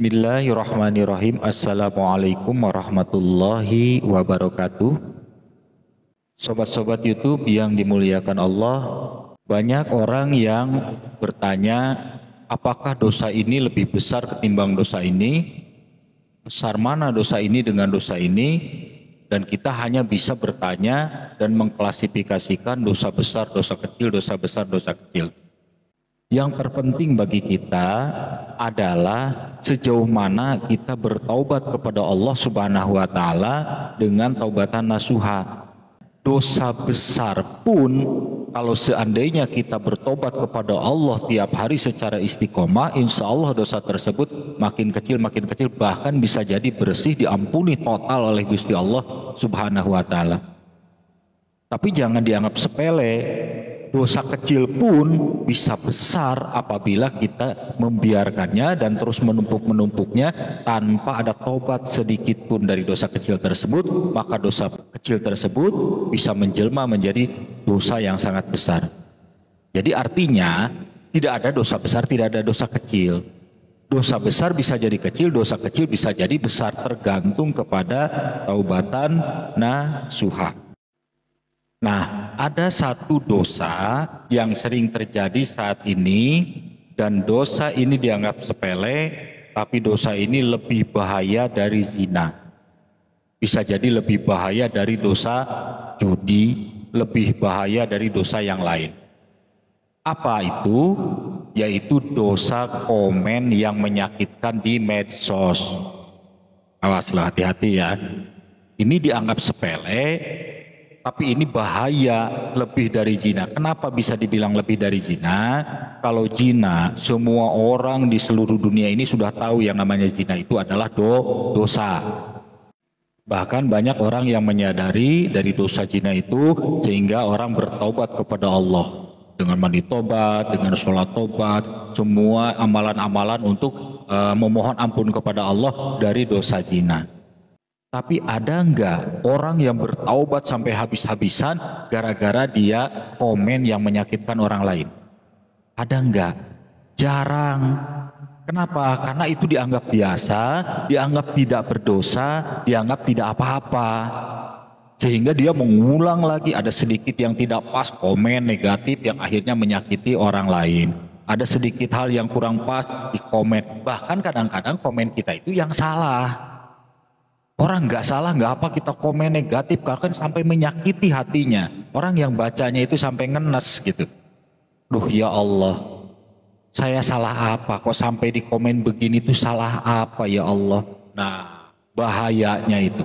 Bismillahirrahmanirrahim. Assalamualaikum warahmatullahi wabarakatuh. Sobat-sobat YouTube yang dimuliakan Allah, banyak orang yang bertanya, apakah dosa ini lebih besar ketimbang dosa ini? Besar mana dosa ini dengan dosa ini? Dan kita hanya bisa bertanya dan mengklasifikasikan dosa besar, dosa kecil, dosa besar, dosa kecil. Yang terpenting bagi kita adalah sejauh mana kita bertaubat kepada Allah Subhanahu wa taala dengan taubatan nasuha. Dosa besar pun kalau seandainya kita bertobat kepada Allah tiap hari secara istiqomah, insya Allah dosa tersebut makin kecil, bahkan bisa jadi bersih, diampuni total oleh Gusti Allah Subhanahu wa taala. Tapi jangan dianggap sepele. Dosa kecil pun bisa besar apabila kita membiarkannya dan terus menumpuknya tanpa ada tobat sedikit pun dari dosa kecil tersebut, maka dosa kecil tersebut bisa menjelma menjadi dosa yang sangat besar. Jadi artinya tidak ada dosa besar, tidak ada dosa kecil. Dosa besar bisa jadi kecil, dosa kecil bisa jadi besar, tergantung kepada taubatan nasuha. Nah, ada satu dosa yang sering terjadi saat ini, dan dosa ini dianggap sepele, tapi dosa ini lebih bahaya dari zina. Bisa jadi lebih bahaya dari dosa judi, lebih bahaya dari dosa yang lain. Apa itu? Yaitu dosa komen yang menyakitkan di medsos. Awaslah, hati-hati ya. Ini dianggap sepele, tapi ini bahaya lebih dari zina. Kenapa bisa dibilang lebih dari zina? Kalau zina, semua orang di seluruh dunia ini sudah tahu yang namanya zina itu adalah dosa. Bahkan banyak orang yang menyadari dari dosa zina itu sehingga orang bertaubat kepada Allah. Dengan mandi tobat, dengan sholat tobat, semua amalan-amalan untuk memohon ampun kepada Allah dari dosa zina. Tapi ada enggak orang yang bertaubat sampai habis-habisan gara-gara dia komen yang menyakitkan orang lain? Ada enggak? Jarang. Kenapa? Karena itu dianggap biasa, dianggap tidak berdosa, dianggap tidak apa-apa. Sehingga dia mengulang lagi, ada sedikit yang tidak pas, komen negatif yang akhirnya menyakiti orang lain. Ada sedikit hal yang kurang pas di komen. Bahkan kadang-kadang komen kita itu yang salah. Orang nggak salah, nggak apa kita komen negatif, bahkan sampai menyakiti hatinya. Orang yang bacanya itu sampai ngenes gitu. Duh ya Allah, saya salah apa? Kok sampai di komen begini itu salah apa ya Allah? Nah, bahayanya itu.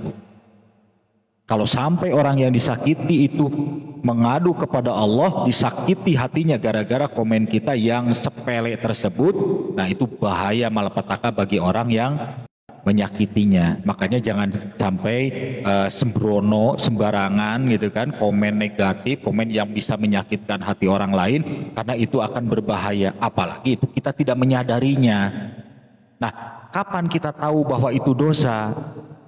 Kalau sampai orang yang disakiti itu mengadu kepada Allah, disakiti hatinya gara-gara komen kita yang sepele tersebut, nah itu bahaya malapetaka bagi orang yang menyakitinya. Makanya jangan sampai sembrono, sembarangan gitu kan, komen negatif, komen yang bisa menyakitkan hati orang lain, karena itu akan berbahaya. Apalagi itu kita tidak menyadarinya. Nah, kapan kita tahu bahwa itu dosa?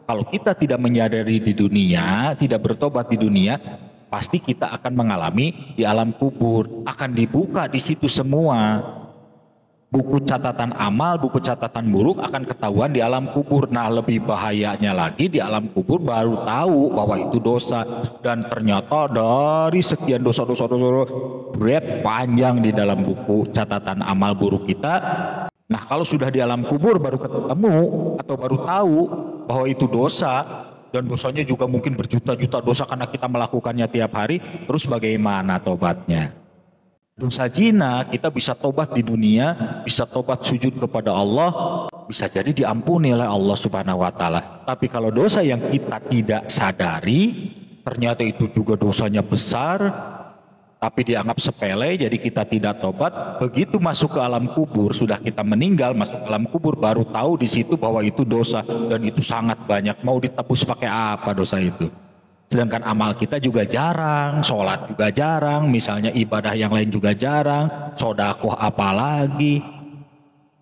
Kalau kita tidak menyadari di dunia, tidak bertobat di dunia, pasti kita akan mengalami di alam kubur. Akan dibuka di situ semua. Buku catatan amal, buku catatan buruk akan ketahuan di alam kubur. Nah, lebih bahayanya lagi di alam kubur baru tahu bahwa itu dosa. Dan ternyata dari sekian dosa-dosa berat panjang di dalam buku catatan amal buruk kita. Nah, kalau sudah di alam kubur baru ketemu atau baru tahu bahwa itu dosa, dan dosanya juga mungkin berjuta-juta dosa karena kita melakukannya tiap hari, terus bagaimana tobatnya? Dosa zina kita bisa tobat di dunia, bisa tobat sujud kepada Allah, bisa jadi diampuni oleh Allah Subhanahu wa taala. Tapi kalau dosa yang kita tidak sadari, ternyata itu juga dosanya besar, tapi dianggap sepele, jadi kita tidak tobat. Begitu masuk ke alam kubur, sudah kita meninggal, masuk ke alam kubur, baru tahu di situ bahwa itu dosa, dan itu sangat banyak. Mau ditebus pakai apa dosa itu? Sedangkan amal kita juga jarang, sholat juga jarang, misalnya ibadah yang lain juga jarang, sodakoh apalagi,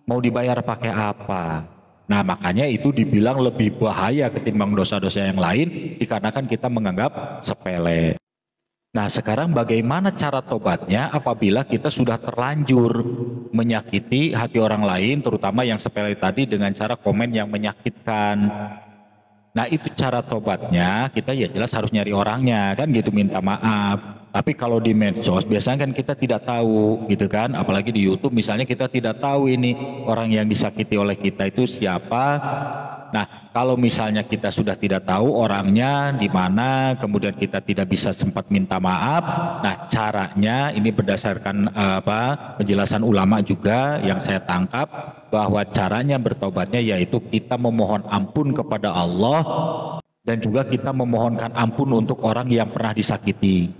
mau dibayar pakai apa? Nah, makanya itu dibilang lebih bahaya ketimbang dosa-dosa yang lain, dikarenakan kita menganggap sepele. Nah, sekarang bagaimana cara tobatnya apabila kita sudah terlanjur menyakiti hati orang lain, terutama yang sepele tadi dengan cara komen yang menyakitkan. Nah, itu cara tobatnya, kita ya jelas harus nyari orangnya, kan gitu, minta maaf. Tapi kalau di medsos biasanya kan kita tidak tahu gitu kan, apalagi di YouTube misalnya kita tidak tahu ini orang yang disakiti oleh kita itu siapa. Nah, kalau misalnya kita sudah tidak tahu orangnya di mana, kemudian kita tidak bisa sempat minta maaf. Nah, caranya ini berdasarkan penjelasan ulama juga yang saya tangkap, bahwa caranya bertobatnya yaitu kita memohon ampun kepada Allah dan juga kita memohonkan ampun untuk orang yang pernah disakiti.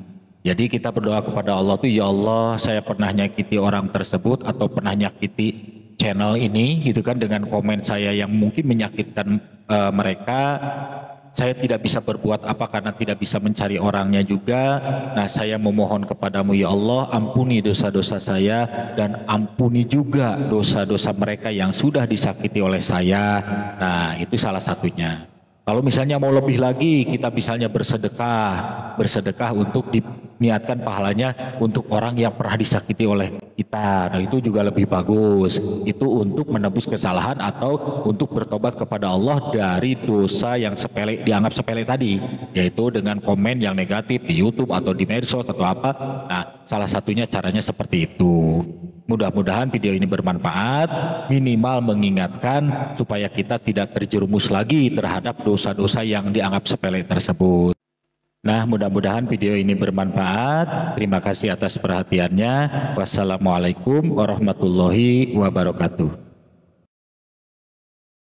Jadi kita berdoa kepada Allah tuh, ya Allah, saya pernah nyakiti orang tersebut atau pernah nyakiti channel ini gitu kan dengan komen saya yang mungkin menyakitkan mereka. Saya tidak bisa berbuat apa karena tidak bisa mencari orangnya juga. Nah, saya memohon kepadamu ya Allah, ampuni dosa-dosa saya dan ampuni juga dosa-dosa mereka yang sudah disakiti oleh saya. Nah, itu salah satunya. Kalau misalnya mau lebih lagi, kita misalnya bersedekah untuk diniatkan pahalanya untuk orang yang pernah disakiti oleh kita. Nah, itu juga lebih bagus. Itu untuk menebus kesalahan atau untuk bertobat kepada Allah dari dosa yang sepele, dianggap sepele tadi, yaitu dengan komen yang negatif di YouTube atau di medsos atau apa. Nah, salah satunya caranya seperti itu. Mudah-mudahan video ini bermanfaat, minimal mengingatkan supaya kita tidak terjerumus lagi terhadap dosa-dosa yang dianggap sepele tersebut. Nah, mudah-mudahan video ini bermanfaat. Terima kasih atas perhatiannya. Wassalamualaikum warahmatullahi wabarakatuh.